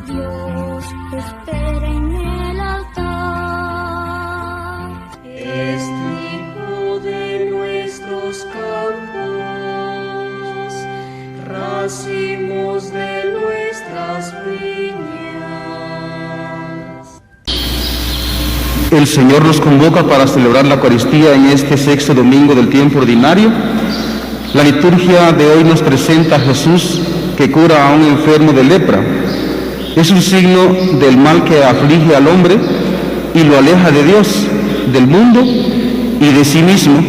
Dios espera en el altar. Es trigo de nuestros campos, racimos de nuestras viñas. El Señor nos convoca para celebrar la Eucaristía en este sexto domingo del tiempo ordinario. La liturgia de hoy nos presenta a Jesús que cura a un enfermo de lepra. Es un signo del mal que aflige al hombre y lo aleja de Dios, del mundo y de sí mismo.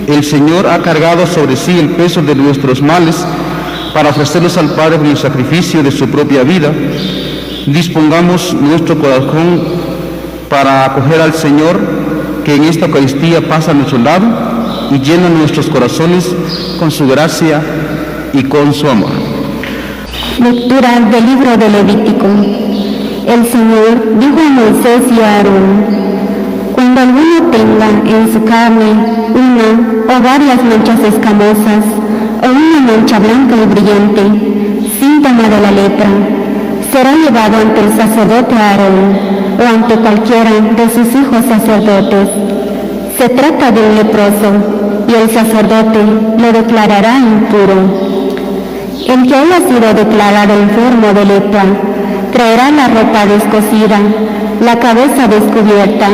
El Señor ha cargado sobre sí el peso de nuestros males para ofrecerlos al Padre en el sacrificio de su propia vida. Dispongamos nuestro corazón para acoger al Señor que en esta Eucaristía pasa a nuestro lado y llena nuestros corazones con su gracia y con su amor. Lectura del libro de Levítico. El Señor dijo a Moisés y a Aarón: cuando alguno tenga en su carne una o varias manchas escamosas o una mancha blanca y brillante, síntoma de la lepra, será llevado ante el sacerdote Aarón o ante cualquiera de sus hijos sacerdotes. Se trata de un leproso y el sacerdote lo declarará impuro. El que haya sido declarado enfermo de lepra traerá la ropa descosida, la cabeza descubierta,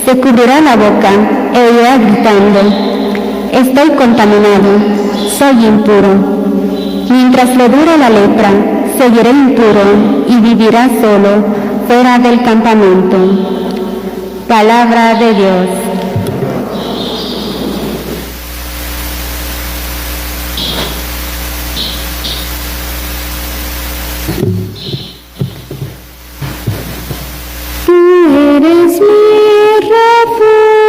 se cubrirá la boca e irá gritando: estoy contaminado, soy impuro. Mientras le dure la lepra, seguirá impuro y vivirá solo fuera del campamento. Palabra de Dios. Eres mi refugio,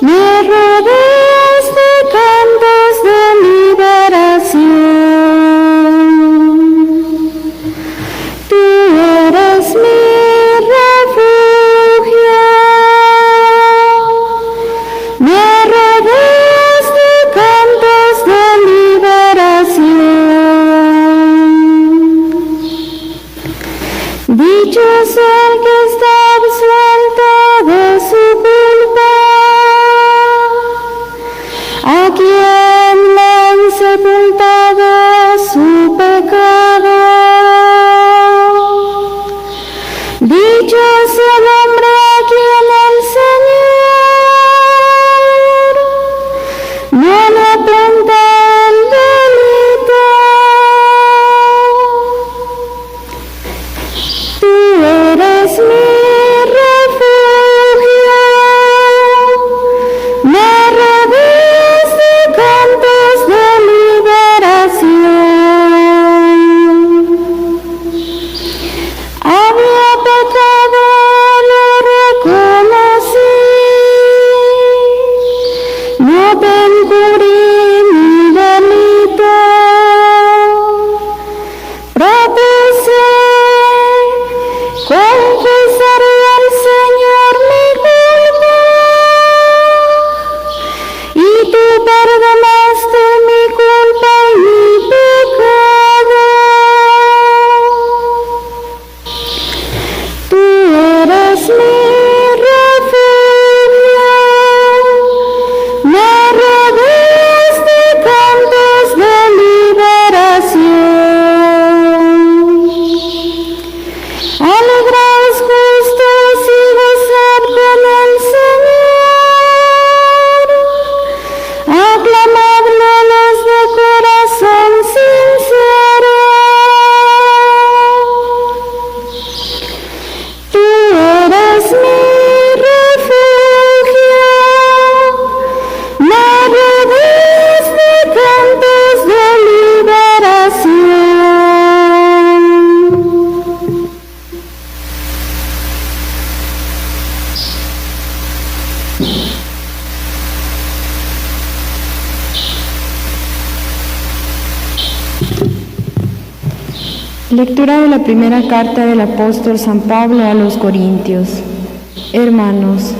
me rodeas de cantos de liberación. Tú eres mi refugio, me rodeas de cantos de liberación. Dichoso el que está absuelto de su culpa, a quien le han sepultado su pecado. Dichoso el hombre a quien el Señor no le apunta el delito. Tú eres mi refugio, me rodeas de cantos de liberación. Había pecado, lo reconocí, no te encubrí mi delito. Propuse confesaré al Señor mi culpa, y tú perdonaste mi culpa y mi pecado. Tú eres mi refugio, me rodeas de cantos de liberación. Alegraos justos y gozad con el Señor, aclamadlo los de corazón sincero. Tú eres mi refugio, me rodeas de cantos de liberación. Lectura de la primera carta del apóstol San Pablo a los Corintios. Hermanos,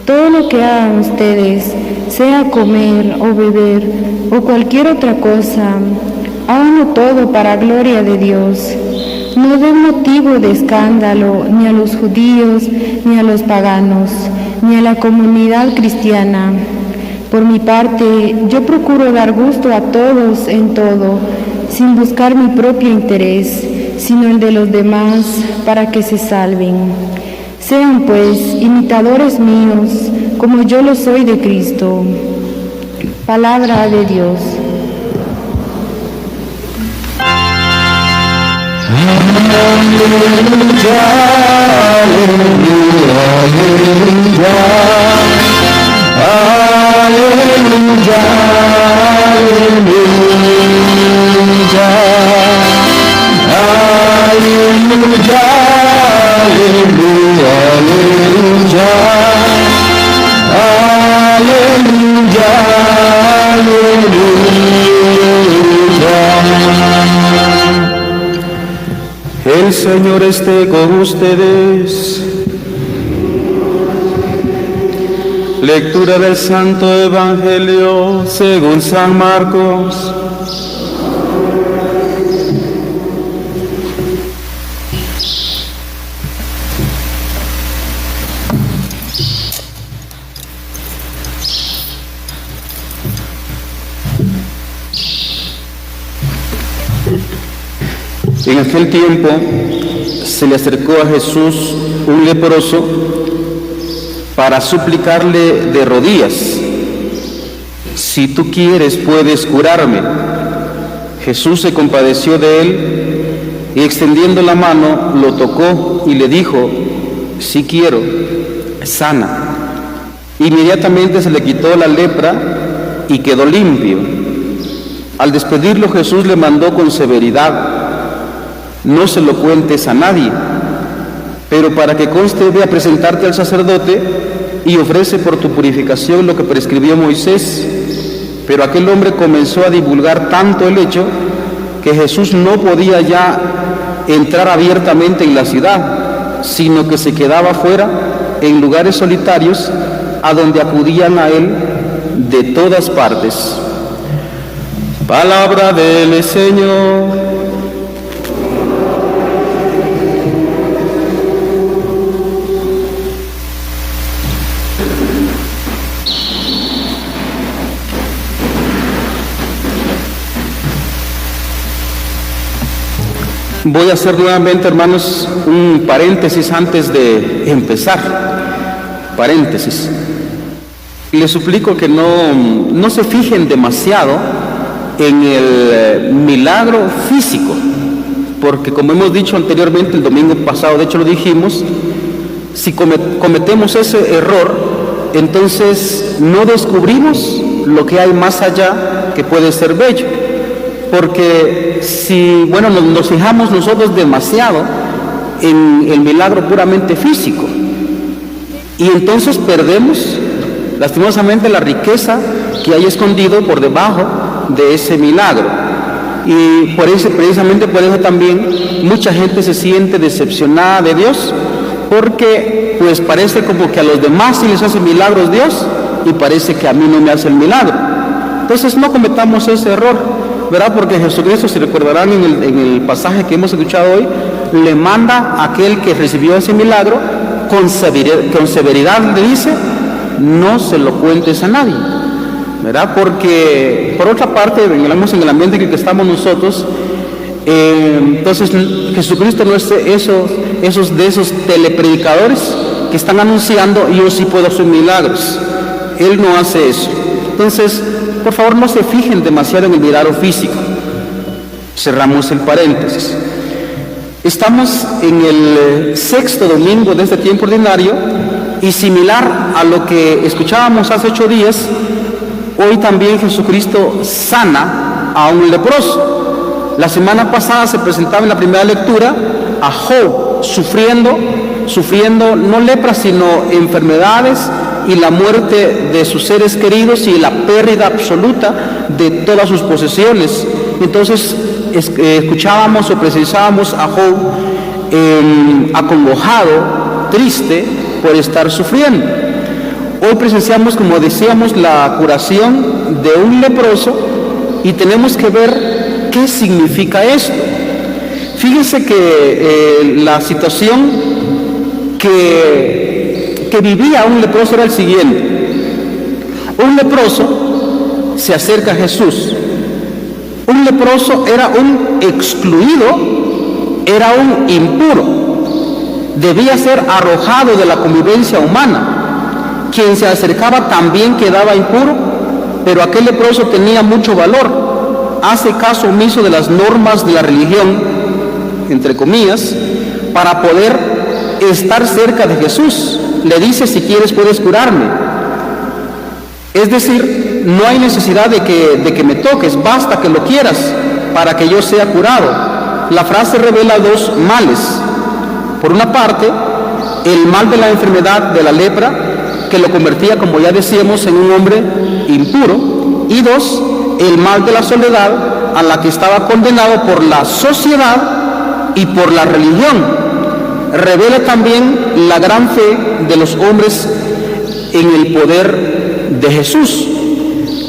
todo lo que hagan ustedes, sea comer o beber o cualquier otra cosa, háganlo todo para gloria de Dios. No den motivo de escándalo ni a los judíos, ni a los paganos, ni a la comunidad cristiana. Por mi parte, yo procuro dar gusto a todos en todo, sin buscar mi propio interés, sino el de los demás, para que se salven. Sean, pues, imitadores míos, como yo lo soy de Cristo. Palabra de Dios. Aleluya, aleluya, aleluya, aleluya, aleluya, aleluya, aleluya, aleluya, aleluya. El Señor esté con ustedes. Lectura del Santo Evangelio según San Marcos. En aquel tiempo se le acercó a Jesús un leproso para suplicarle de rodillas: si tú quieres, puedes curarme. Jesús se compadeció de él y, extendiendo la mano, lo tocó y le dijo: sí quiero, sana. Inmediatamente se le quitó la lepra y quedó limpio. Al despedirlo, Jesús le mandó con severidad: no se lo cuentes a nadie, pero para que conste, ve a presentarte al sacerdote y ofrece por tu purificación lo que prescribió Moisés. Pero aquel hombre comenzó a divulgar tanto el hecho que Jesús no podía ya entrar abiertamente en la ciudad, sino que se quedaba fuera en lugares solitarios a donde acudían a él de todas partes. Palabra del Señor. Voy a hacer nuevamente, hermanos, un paréntesis antes de empezar. Paréntesis. Les suplico que no se fijen demasiado en el milagro físico, porque como hemos dicho anteriormente, el domingo pasado, de hecho lo dijimos, si cometemos ese error, entonces no descubrimos lo que hay más allá, que puede ser bello. Porque si, nos fijamos nosotros demasiado en el milagro puramente físico, y entonces perdemos lastimosamente la riqueza que hay escondido por debajo de ese milagro. Y precisamente por eso también mucha gente se siente decepcionada de Dios, porque pues parece como que a los demás sí les hace milagros Dios, y parece que a mí no me hace el milagro. Entonces no cometamos ese error, ¿verdad? Porque Jesucristo, si recordarán en el pasaje que hemos escuchado hoy, le manda a aquel que recibió ese milagro con severidad, le dice: no se lo cuentes a nadie, ¿verdad? Porque por otra parte, en el ambiente en el que estamos nosotros, entonces Jesucristo no es de esos telepredicadores que están anunciando: yo sí puedo hacer milagros. Él no hace eso. Entonces, por favor, no se fijen demasiado en el milagro físico. Cerramos el paréntesis. Estamos en el sexto domingo de este tiempo ordinario, y similar a lo que escuchábamos hace 8 días, hoy también Jesucristo sana a un leproso. La semana pasada se presentaba en la primera lectura a Job sufriendo no lepra, sino enfermedades y la muerte de sus seres queridos y la pérdida absoluta de todas sus posesiones. Entonces escuchábamos o precisábamos a Job acongojado, triste por estar sufriendo. Hoy presenciamos, como decíamos, la curación de un leproso, y tenemos que ver ¿qué significa esto? Fíjense que la situación que vivía un leproso era el siguiente. Un leproso se acerca a Jesús. Un leproso era un excluido, era un impuro. Debía ser arrojado de la convivencia humana. Quien se acercaba también quedaba impuro, pero aquel leproso tenía mucho valor. Hace caso omiso de las normas de la religión, entre comillas, para poder estar cerca de Jesús. Le dice: si quieres puedes curarme. Es decir, no hay necesidad de que me toques, basta que lo quieras para que yo sea curado. La frase revela dos males. Por una parte, el mal de la enfermedad de la lepra, que lo convertía, como ya decíamos, en un hombre impuro. Y dos, el mal de la soledad, a la que estaba condenado por la sociedad y por la religión. Revela también la gran fe de los hombres en el poder de Jesús.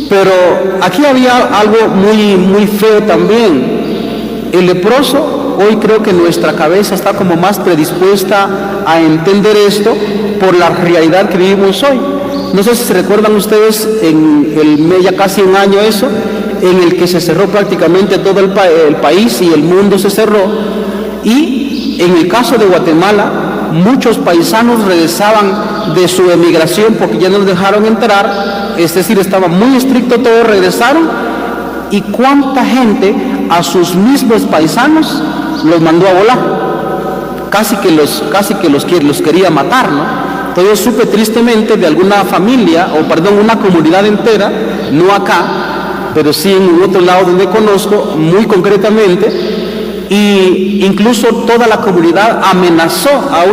Pero aquí había algo muy feo también. El leproso, hoy creo que nuestra cabeza está como más predispuesta a entender esto por la realidad que vivimos hoy. No sé si se recuerdan ustedes ya casi un año eso, en el que se cerró prácticamente todo el país y el mundo se cerró. Y en el caso de Guatemala, muchos paisanos regresaban de su emigración porque ya no los dejaron entrar, es decir, estaba muy estricto todo, regresaron. Y cuánta gente a sus mismos paisanos los mandó a volar, casi que los quería matar, ¿no? Entonces yo supe tristemente de alguna familia, una comunidad entera, no acá, pero sí en otro lado donde conozco, muy concretamente, y incluso toda la comunidad amenazó a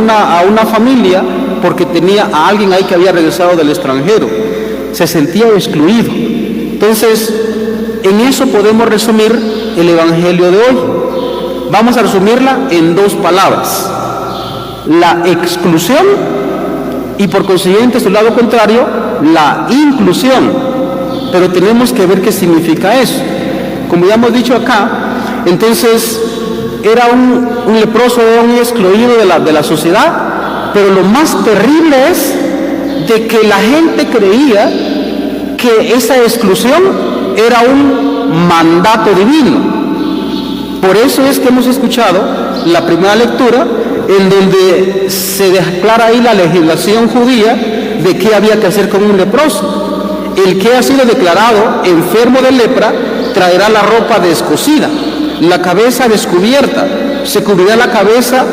una familia porque tenía a alguien ahí que había regresado del extranjero. Se sentía excluido. Entonces, en eso podemos resumir el Evangelio de hoy. Vamos a resumirla en dos palabras: la exclusión y, por consiguiente, su lado contrario, la inclusión. Pero tenemos que ver qué significa eso. Como ya hemos dicho acá, entonces era un leproso, era un excluido de la sociedad, pero lo más terrible es de que la gente creía que esa exclusión era un mandato divino. Por eso es que hemos escuchado la primera lectura, en donde se declara ahí la legislación judía de qué había que hacer con un leproso. El que ha sido declarado enfermo de lepra traerá la ropa descosida, la cabeza descubierta, se cubrirá la cabeza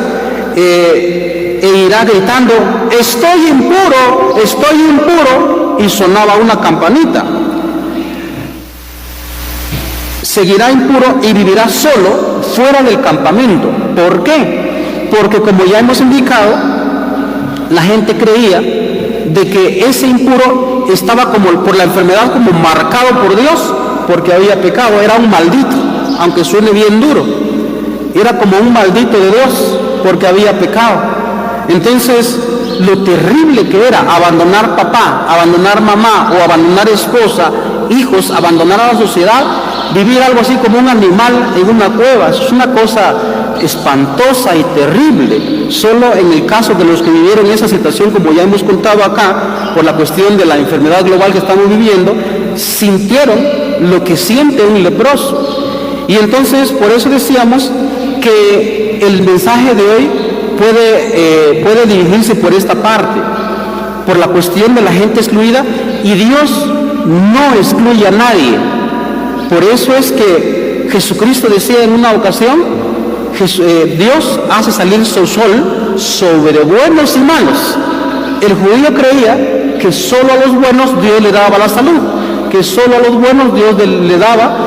e irá gritando: estoy impuro, y sonaba una campanita. Seguirá impuro y vivirá solo fuera del campamento. ¿Por qué? Porque, como ya hemos indicado, la gente creía de que ese impuro estaba por la enfermedad como marcado por Dios, porque había pecado, era un maldito, aunque suene bien duro, era como un maldito de Dios porque había pecado. Entonces, lo terrible que era abandonar papá, abandonar mamá o abandonar esposa, hijos, abandonar a la sociedad, vivir algo así como un animal en una cueva, es una cosa espantosa y terrible. Solo en el caso de los que vivieron esa situación, como ya hemos contado acá, por la cuestión de la enfermedad global que estamos viviendo, sintieron lo que siente un leproso. Y entonces, por eso decíamos que el mensaje de hoy puede dirigirse por esta parte, por la cuestión de la gente excluida, y Dios no excluye a nadie. Por eso es que Jesucristo decía en una ocasión, Dios hace salir su sol sobre buenos y malos. El judío creía que solo a los buenos Dios le daba la salud, que solo a los buenos Dios le daba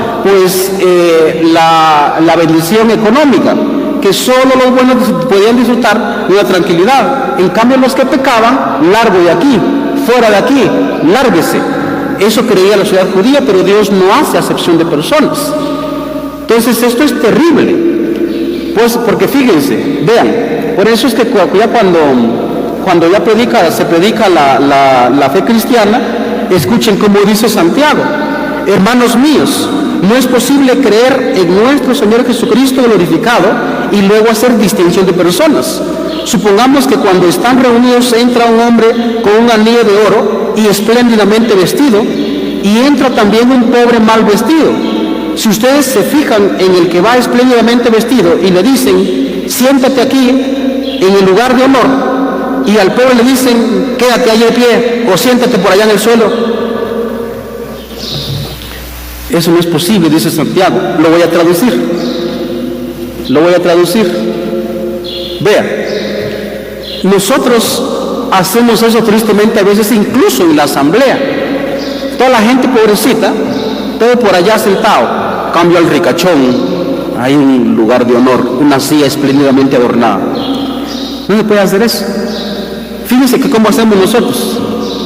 la bendición económica, que solo los buenos podían disfrutar de la tranquilidad. En cambio, los que pecaban, largo de aquí, fuera de aquí, lárguese. Eso creía la sociedad judía, pero Dios no hace acepción de personas. Entonces, esto es terrible, pues, porque fíjense, vean, por eso es que ya cuando ya se predica la fe cristiana, escuchen cómo dice Santiago: hermanos míos, no es posible creer en nuestro Señor Jesucristo glorificado y luego hacer distinción de personas. Supongamos que cuando están reunidos entra un hombre con un anillo de oro y espléndidamente vestido, y entra también un pobre mal vestido. Si ustedes se fijan en el que va espléndidamente vestido y le dicen, siéntate aquí en el lugar de honor, y al pobre le dicen, quédate ahí de pie o siéntate por allá en el suelo, eso no es posible, dice Santiago. Lo voy a traducir. Vea, nosotros hacemos eso tristemente a veces, incluso en la asamblea. Toda la gente pobrecita, todo por allá sentado, cambio al ricachón, hay un lugar de honor, una silla espléndidamente adornada. No se puede hacer eso. Fíjense que cómo hacemos nosotros,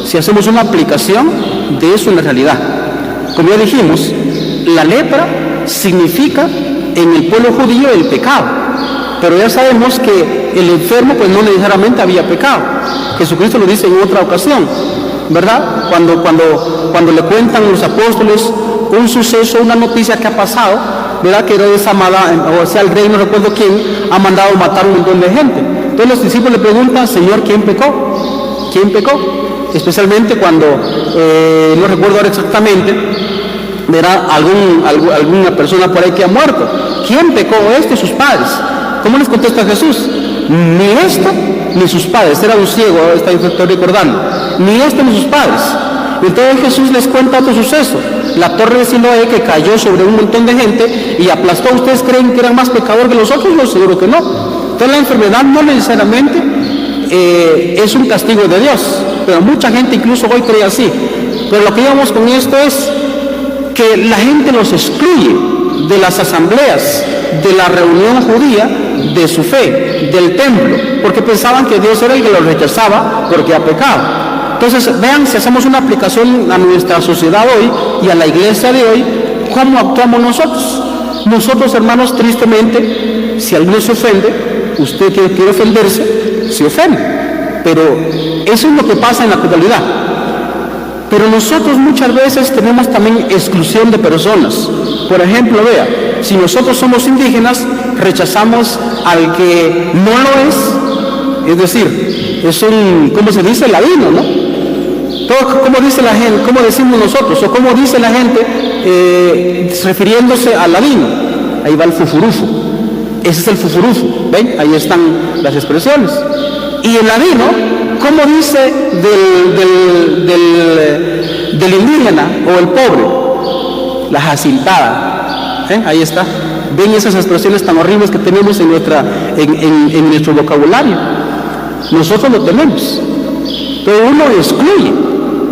si hacemos una aplicación de eso en la realidad. Como ya dijimos, la lepra significa en el pueblo judío el pecado, pero ya sabemos que el enfermo pues no necesariamente había pecado. Jesucristo lo dice en otra ocasión, ¿verdad? Cuando le cuentan los apóstoles un suceso, una noticia que ha pasado, ¿verdad? Que era esa mala, o sea, el rey, no recuerdo quién, ha mandado matar a un montón de gente. Entonces los discípulos le preguntan, Señor, ¿quién pecó? ¿Quién pecó? Especialmente cuando, no recuerdo ahora exactamente, verá alguna persona por ahí que ha muerto. ¿Quién pecó? Este y sus padres. ¿Cómo les contesta Jesús? Ni esto ni sus padres. Era un ciego, estoy recordando. Ni esto ni sus padres. Entonces Jesús les cuenta otro suceso. La torre de Siloé que cayó sobre un montón de gente y aplastó. ¿Ustedes creen que eran más pecadores que los otros? Yo seguro que no. Entonces la enfermedad no necesariamente es un castigo de Dios, pero mucha gente incluso hoy cree así. Pero lo que digamos con esto es que la gente los excluye de las asambleas, de la reunión judía, de su fe, del templo, porque pensaban que Dios era el que los rechazaba porque ha pecado. Entonces vean, si hacemos una aplicación a nuestra sociedad hoy y a la iglesia de hoy, ¿cómo actuamos nosotros? Nosotros, hermanos, tristemente, si alguno se ofende, usted que quiere ofenderse, se ofende, pero eso es lo que pasa en la actualidad. Pero nosotros muchas veces tenemos también exclusión de personas. Por ejemplo, vea, si nosotros somos indígenas, rechazamos al que no lo es decir, es un, ¿cómo se dice? Ladino, ¿no? Todo, ¿cómo dice la gente? ¿Cómo decimos nosotros? O ¿cómo dice la gente refiriéndose al ladino? Ahí va el fufurufu. Ese es el fufurufu. ¿Ven? Ahí están las expresiones. Y el ladino, ¿cómo dice del indígena o el pobre? La jacintada. Ahí está. ¿Ven esas expresiones tan horribles que tenemos en nuestro vocabulario? Nosotros lo tenemos. Pero uno excluye.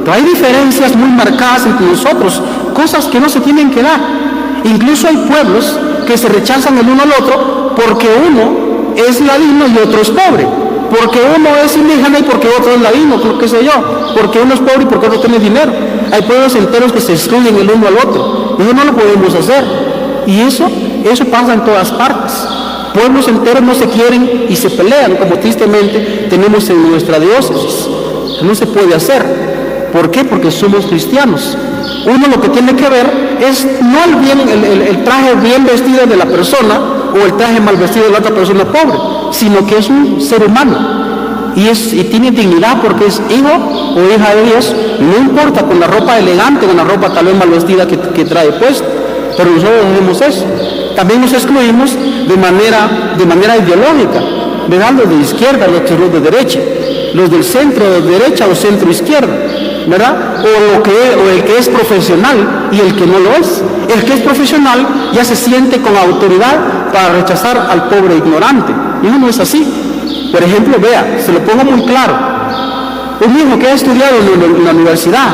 Pero hay diferencias muy marcadas entre nosotros, cosas que no se tienen que dar. Incluso hay pueblos que se rechazan el uno al otro porque uno es ladino y otro es pobre. Porque uno es indígena y porque otro es ladino, qué sé yo. Porque uno es pobre y porque otro tiene dinero. Hay pueblos enteros que se excluyen el uno al otro. Eso no lo podemos hacer. Y eso pasa en todas partes. Pueblos enteros no se quieren y se pelean, como tristemente tenemos en nuestra diócesis. No se puede hacer. ¿Por qué? Porque somos cristianos. Uno lo que tiene que ver es no el traje bien vestido de la persona o el traje mal vestido de la otra persona pobre, sino que es un ser humano y tiene dignidad porque es hijo o hija de Dios, no importa con la ropa elegante, con la ropa tal vez mal vestida que trae puesta, pero nosotros hacemos eso. También nos excluimos de manera ideológica, ¿verdad? Los de izquierda, los de derecha, los del centro de derecha o centro izquierda, ¿verdad? O el que es profesional y el que no lo es. El que es profesional ya se siente con autoridad para rechazar al pobre ignorante. Y eso no es así. Por ejemplo, vea, se lo pongo muy claro. Un hijo que ha estudiado en la universidad,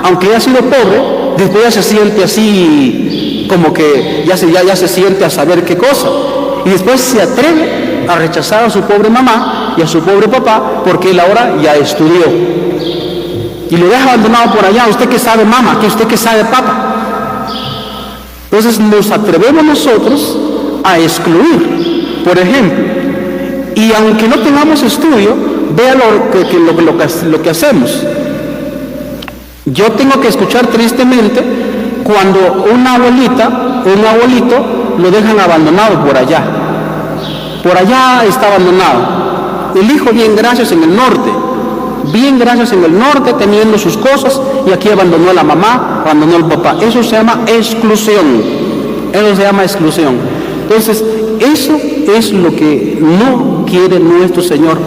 aunque haya sido pobre, después ya se siente así, como que ya se siente a saber qué cosa. Y después se atreve a rechazar a su pobre mamá y a su pobre papá porque él ahora ya estudió. Y lo deja abandonado por allá. ¿Usted qué sabe, mamá? ¿Usted qué sabe, papá? Entonces nos atrevemos nosotros a excluir, por ejemplo. Y aunque no tengamos estudio, vea lo que hacemos. Yo tengo que escuchar tristemente cuando una abuelita o un abuelito lo dejan abandonado por allá está abandonado. El hijo, bien gracias, en el norte, teniendo sus cosas, y aquí abandonó a la mamá, abandonó al papá. Eso se llama exclusión. Entonces, eso es lo que no quiere nuestro Señor.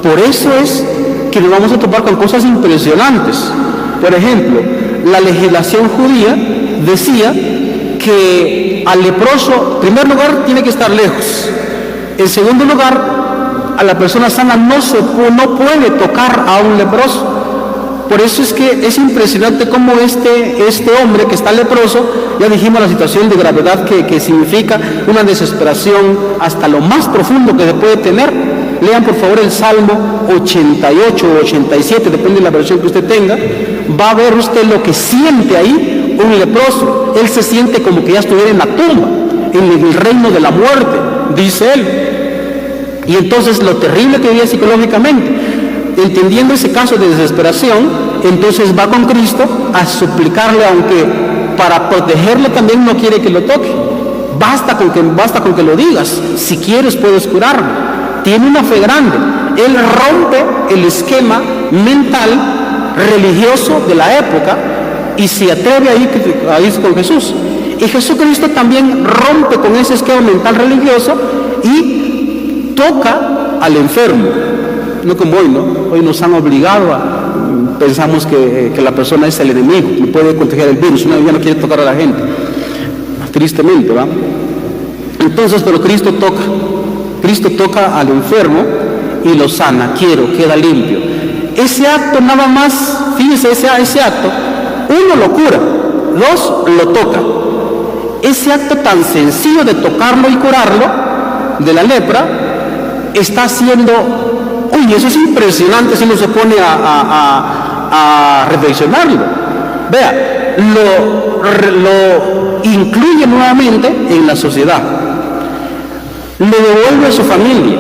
Por eso es que nos vamos a topar con cosas impresionantes. Por ejemplo, la legislación judía decía que al leproso, en primer lugar, tiene que estar lejos. En segundo lugar, a la persona sana no puede tocar a un leproso. Por eso es que es impresionante cómo este hombre que está leproso, ya dijimos la situación de gravedad que significa una desesperación hasta lo más profundo que se puede tener. Lean por favor el Salmo 88 o 87, depende de la versión que usted tenga. Va a ver usted lo que siente ahí un leproso. Él se siente como que ya estuviera en la tumba, en el reino de la muerte, dice él. Y entonces lo terrible que vivía psicológicamente, entendiendo ese caso de desesperación, entonces va con Cristo a suplicarle, aunque para protegerle también no quiere que lo toque. Basta con que lo digas, si quieres puedes curarlo. Tiene una fe grande. Él rompe el esquema mental religioso de la época y se atreve a ir con Jesús. Y Jesucristo también rompe con ese esquema mental religioso y toca al enfermo. No como hoy, ¿no? Hoy nos han obligado pensamos que la persona es el enemigo y puede contagiar el virus. Una ya no quiere tocar a la gente, tristemente, ¿va? Entonces, pero Cristo toca al enfermo y lo sana, queda limpio. Ese acto nada más, fíjense, ese acto, uno lo cura, dos, lo toca. Ese acto tan sencillo de tocarlo y curarlo de la lepra está haciendo, eso es impresionante si uno se pone a reflexionarlo. Vea, lo incluye nuevamente en la sociedad, lo devuelve a su familia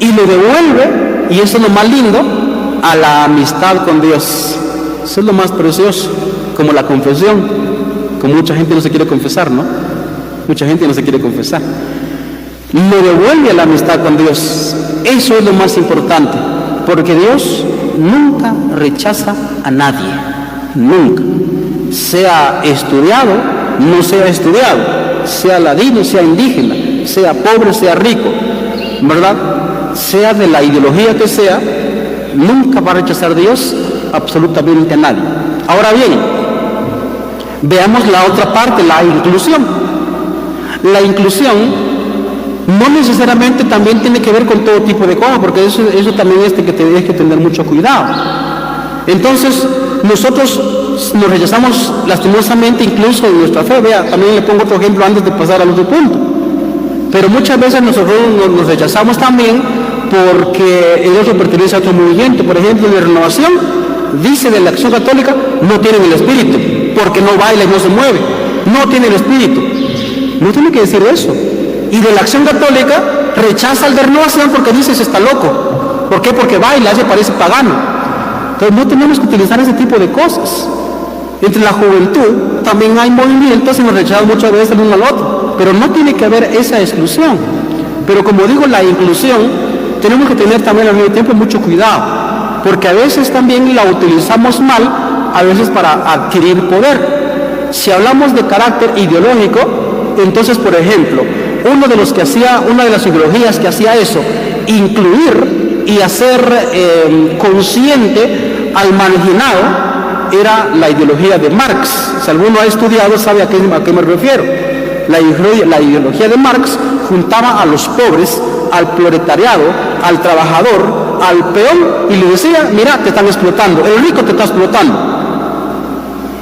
y lo devuelve, y eso es lo más lindo, a la amistad con Dios. Eso es lo más precioso, como la confesión. Como mucha gente no se quiere confesar, ¿no? Mucha gente no se quiere confesar. Lo devuelve a la amistad con Dios. Eso es lo más importante, porque Dios nunca rechaza a nadie, nunca. Sea estudiado, no sea estudiado, sea ladino, sea indígena, sea pobre, sea rico, ¿verdad? Sea de la ideología que sea, nunca va a rechazar Dios absolutamente a nadie. Ahora bien, veamos la otra parte, la inclusión. La inclusión no necesariamente también tiene que ver con todo tipo de cosas, porque eso también es que tienes que tener mucho cuidado. Entonces, nosotros nos rechazamos lastimosamente incluso en nuestra fe. Vea, también le pongo otro ejemplo antes de pasar al otro punto. Pero muchas veces nosotros nos rechazamos también porque el otro pertenece a otro movimiento. Por ejemplo, de Renovación, dice de la Acción Católica, no tienen el espíritu, porque no baila y no se mueve. No tiene el espíritu. No tiene que decir eso. Y de la Acción Católica rechaza al de Renovación porque dice se está loco. ¿Por qué? Porque baila, se parece pagano. Entonces no tenemos que utilizar ese tipo de cosas. Entre la juventud también hay movimientos y nos rechazan muchas veces el uno al otro, pero no tiene que haber esa exclusión. Pero como digo, la inclusión tenemos que tener también al mismo tiempo mucho cuidado, porque a veces también la utilizamos mal, a veces para adquirir poder. Si hablamos de carácter ideológico, entonces, por ejemplo, una de las ideologías que hacía eso, incluir y hacer consciente al marginado, era la ideología de Marx. Si alguno ha estudiado sabe a qué me refiero. La ideología de Marx juntaba a los pobres, al proletariado, al trabajador, al peón, y le decía, mira, te están explotando, el rico te está explotando.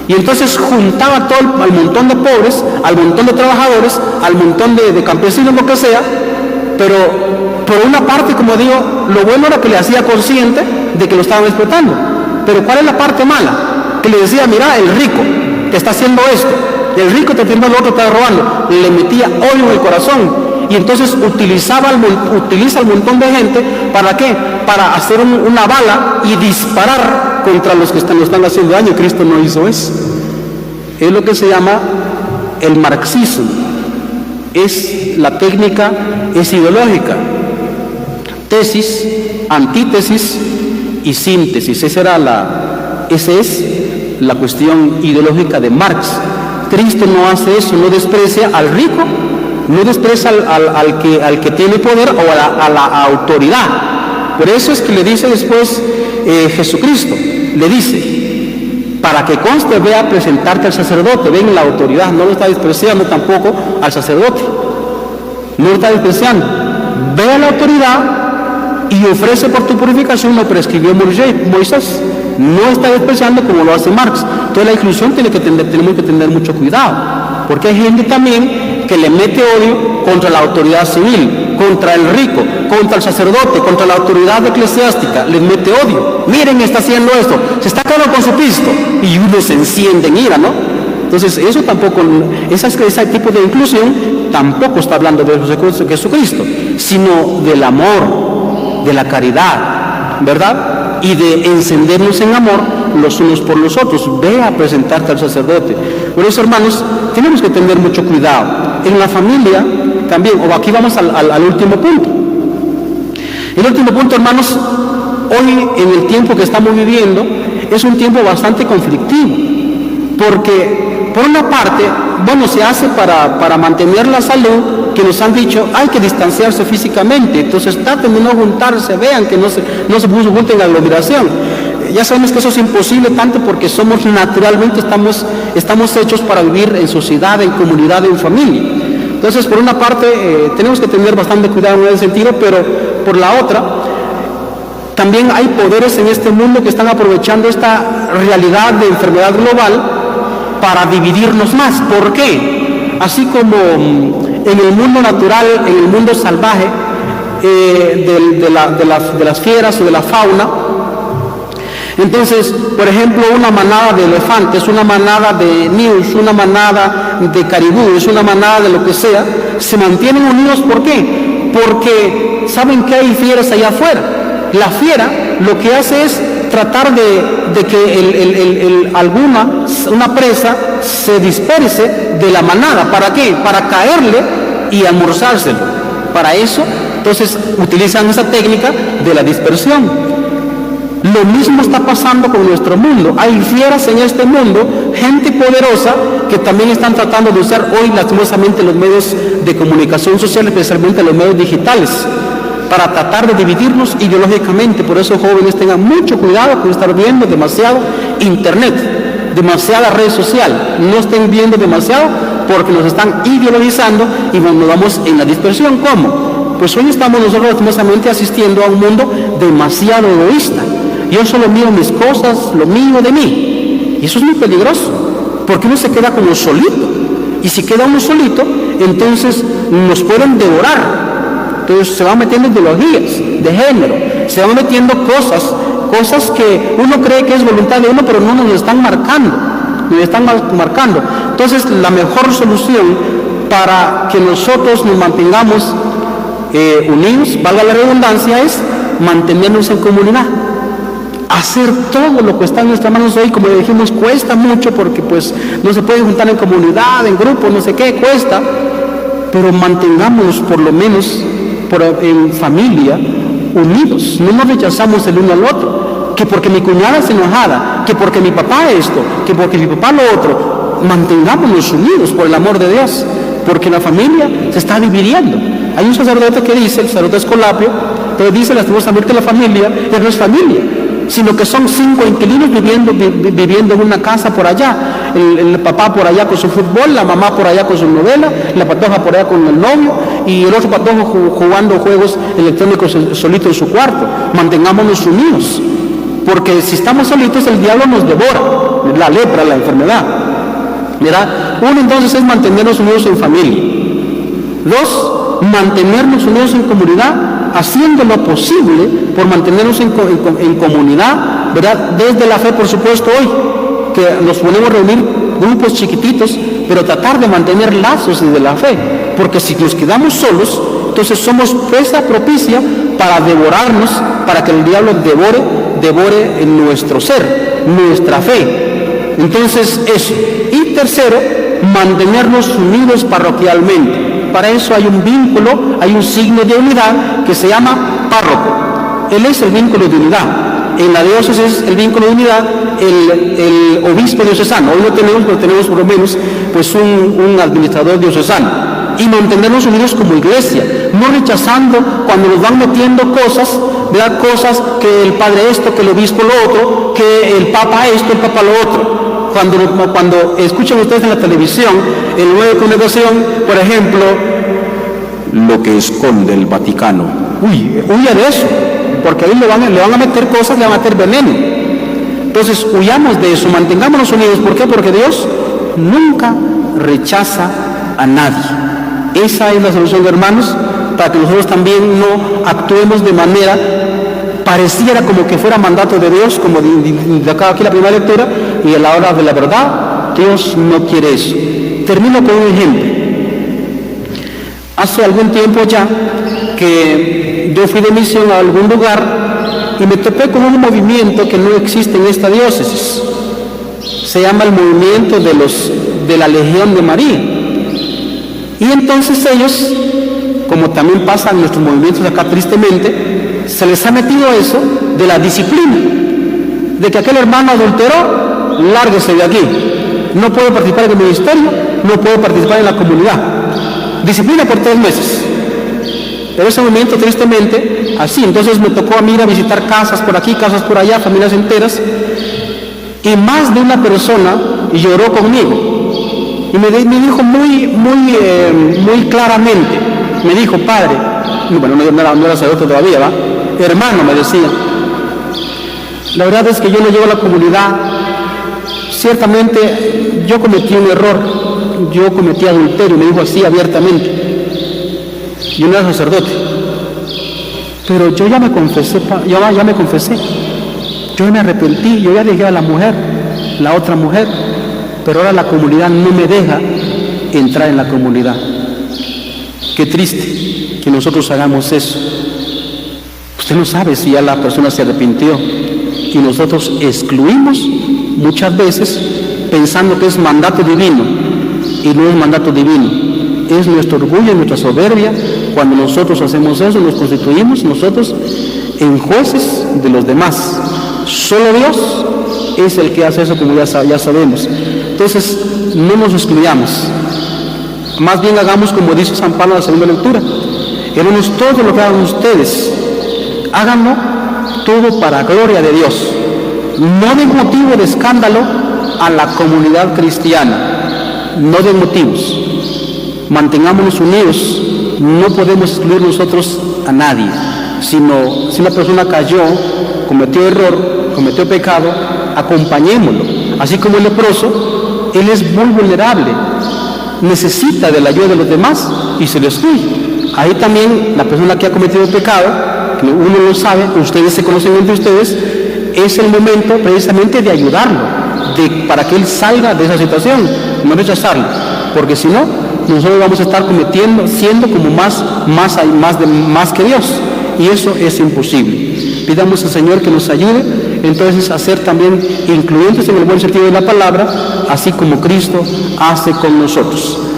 Y entonces juntaba al montón de pobres, al montón de trabajadores, al montón de campesinos, lo que sea, pero por una parte, como digo, lo bueno era que le hacía consciente de que lo estaban explotando. Pero ¿cuál es la parte mala? Que le decía, mira, el rico te está haciendo esto, el rico te está haciendo lo otro, te está robando. Le metía odio en el corazón. Y entonces utiliza al montón de gente, ¿para qué? Para hacer una bala y disparar contra los que lo están haciendo daño. Cristo no hizo eso. es lo que se llama el marxismo. La técnica es ideológica. Tesis, antítesis y síntesis. Esa es la cuestión ideológica de Marx. Cristo no hace eso, no desprecia al rico, no desprecia al que tiene poder o a la autoridad. Por eso es que le dice después Jesucristo, le dice, para que conste, ve a presentarte al sacerdote. Ven la autoridad, no lo está despreciando tampoco al sacerdote, no lo está despreciando. Ve a la autoridad y ofrece por tu purificación lo prescribió Moisés. No está despreciando como lo hace Marx. Entonces la inclusión tenemos que tener mucho cuidado, porque hay gente también que le mete odio contra la autoridad civil, contra el rico, contra el sacerdote, contra la autoridad eclesiástica. Les mete odio. Miren, está haciendo esto, se está quedando con su pisto, y uno se enciende en ira, ¿no? Entonces eso tampoco, ese tipo de inclusión tampoco está hablando de Jesucristo, sino del amor, de la caridad, ¿verdad? Y de encendernos en amor los unos por los otros. Ve a presentarte al sacerdote. Por eso, hermanos, tenemos que tener mucho cuidado. En la familia también, o aquí vamos al último punto. El último punto, hermanos, hoy en el tiempo que estamos viviendo, es un tiempo bastante conflictivo, porque por una parte, bueno, se hace para mantener la salud, que nos han dicho, hay que distanciarse físicamente, entonces traten de no juntarse, vean que no se junten en la aglomeración. Ya sabemos que eso es imposible, tanto porque somos naturalmente, estamos hechos para vivir en sociedad, en comunidad, en familia. Entonces, por una parte, tenemos que tener bastante cuidado en ese sentido, pero por la otra, también hay poderes en este mundo que están aprovechando esta realidad de enfermedad global para dividirnos más. ¿Por qué? Así como en el mundo natural, en el mundo salvaje, de las fieras o de la fauna, entonces, por ejemplo, una manada de elefantes, una manada de ñus, una manada de caribúes, una manada de lo que sea, se mantienen unidos. ¿Por qué? Porque saben que hay fieras allá afuera. La fiera lo que hace es tratar de que una presa se disperse de la manada. ¿Para qué? Para caerle y almorzárselo. Para eso, entonces, utilizan esa técnica de la dispersión. Lo mismo está pasando con nuestro mundo. Hay fieras en este mundo, gente poderosa, que también están tratando de usar hoy lastimosamente los medios de comunicación social, especialmente los medios digitales, para tratar de dividirnos ideológicamente. Por eso, jóvenes, tengan mucho cuidado con estar viendo demasiado internet, demasiada red social. No estén viendo demasiado, porque nos están ideologizando y nos vamos en la dispersión. ¿Cómo? Pues hoy estamos nosotros lastimosamente asistiendo a un mundo demasiado egoísta. Yo solo miro mis cosas, lo mío de mí. Y eso es muy peligroso, porque uno se queda como solito. Y si queda uno solito, entonces nos pueden devorar. Entonces se van metiendo ideologías de género, se van metiendo cosas que uno cree que es voluntad de uno, pero no nos están marcando. Entonces, la mejor solución para que nosotros nos mantengamos unidos, valga la redundancia, es mantenernos en comunidad. Hacer todo lo que está en nuestras manos hoy, como dijimos, cuesta mucho, porque pues no se puede juntar en comunidad, en grupo, no sé qué, cuesta, pero mantengámonos por lo menos en familia, unidos. No nos rechazamos el uno al otro, que porque mi cuñada es enojada, que porque mi papá esto, que porque mi papá lo otro. Mantengámonos unidos por el amor de Dios, porque la familia se está dividiendo. Hay un sacerdote que dice, el sacerdote Escolapio, pero dice lastimosamente que la familia ya no es familia, sino que son 5 inquilinos viviendo en una casa por allá. El papá por allá con su fútbol, la mamá por allá con su novela, la patoja por allá con el novio, y el otro patojo jugando juegos electrónicos solito en su cuarto. Mantengámonos unidos, porque si estamos solitos el diablo nos devora, la lepra, la enfermedad. ¿Verdad? Uno, entonces, es mantenernos unidos en familia. 2, mantenernos unidos en comunidad, haciendo lo posible por mantenernos en comunidad, ¿verdad? Desde la fe, por supuesto, hoy, que nos podemos reunir grupos chiquititos, pero tratar de mantener lazos desde la fe, porque si nos quedamos solos, entonces somos presa propicia para devorarnos, para que el diablo devore en nuestro ser, nuestra fe. Entonces, eso. Y tercero, mantenernos unidos parroquialmente. Para eso hay un vínculo, hay un signo de unidad que se llama párroco. Él es el vínculo de unidad. En la diócesis es el vínculo de unidad el obispo diocesano. Hoy no tenemos, pero tenemos por lo menos pues un administrador diocesano. Y mantenernos unidos como iglesia, no rechazando cuando nos van metiendo cosas, ¿verdad? Cosas que el padre esto, que el obispo lo otro, que el papa esto, el papa lo otro. Cuando escuchan ustedes en la televisión, en nueva congregación, por ejemplo, lo que esconde el Vaticano. Huya de eso, porque ahí le van a meter cosas, le van a meter veneno. Entonces, huyamos de eso, mantengámonos unidos. ¿Por qué? Porque Dios nunca rechaza a nadie. Esa es la solución, hermanos, para que nosotros también no actuemos de manera pareciera como que fuera mandato de Dios, como de acá aquí la primera lectura, y a la hora de la verdad, Dios no quiere eso. Termino con un ejemplo. Hace algún tiempo ya que yo fui de misión a algún lugar y me topé con un movimiento que no existe en esta diócesis. Se llama el movimiento de la Legión de María. Y entonces ellos, como también pasa en nuestros movimientos acá tristemente, se les ha metido eso de la disciplina, de que aquel hermano adulteró, lárguese de aquí, no puede participar en el ministerio, no puede participar en la comunidad, disciplina por 3 meses. Pero ese movimiento tristemente, así, entonces me tocó a mí ir a visitar casas por aquí, casas por allá, familias enteras, y más de una persona lloró conmigo. Y me dijo muy claramente, me dijo, padre, bueno, no era sacerdote todavía, ¿va? Hermano, me decía, la verdad es que yo no llego a la comunidad, ciertamente yo cometí un error, yo cometí adulterio, me dijo así abiertamente, yo no era sacerdote, pero yo ya me confesé, yo me arrepentí, yo ya dejé a la otra mujer, pero ahora la comunidad no me deja entrar en la comunidad. Qué triste que nosotros hagamos eso. Usted no sabe si ya la persona se arrepintió y nosotros excluimos muchas veces pensando que es mandato divino y no es mandato divino. Es nuestro orgullo y nuestra soberbia cuando nosotros hacemos eso, nos constituimos nosotros en jueces de los demás. Solo Dios es el que hace eso, como ya sabemos. Entonces, no nos excluyamos. Más bien hagamos como dice San Pablo en la segunda lectura. Hermanos, todo lo que hagan ustedes, háganlo todo para gloria de Dios. No den motivo de escándalo a la comunidad cristiana. No den motivos. Mantengámonos unidos. No podemos excluir nosotros a nadie. Sino, si una persona cayó, cometió error, cometió pecado, acompañémoslo. Así como el leproso, él es muy vulnerable, necesita de la ayuda de los demás y se le excluye. Ahí también la persona que ha cometido el pecado, que uno lo sabe, ustedes se conocen entre ustedes, es el momento precisamente de ayudarlo, para que él salga de esa situación, no rechazarlo, porque si no, nosotros vamos a estar siendo como más que Dios, y eso es imposible. Pidamos al Señor que nos ayude entonces a ser también incluyentes en el buen sentido de la palabra, así como Cristo hace con nosotros.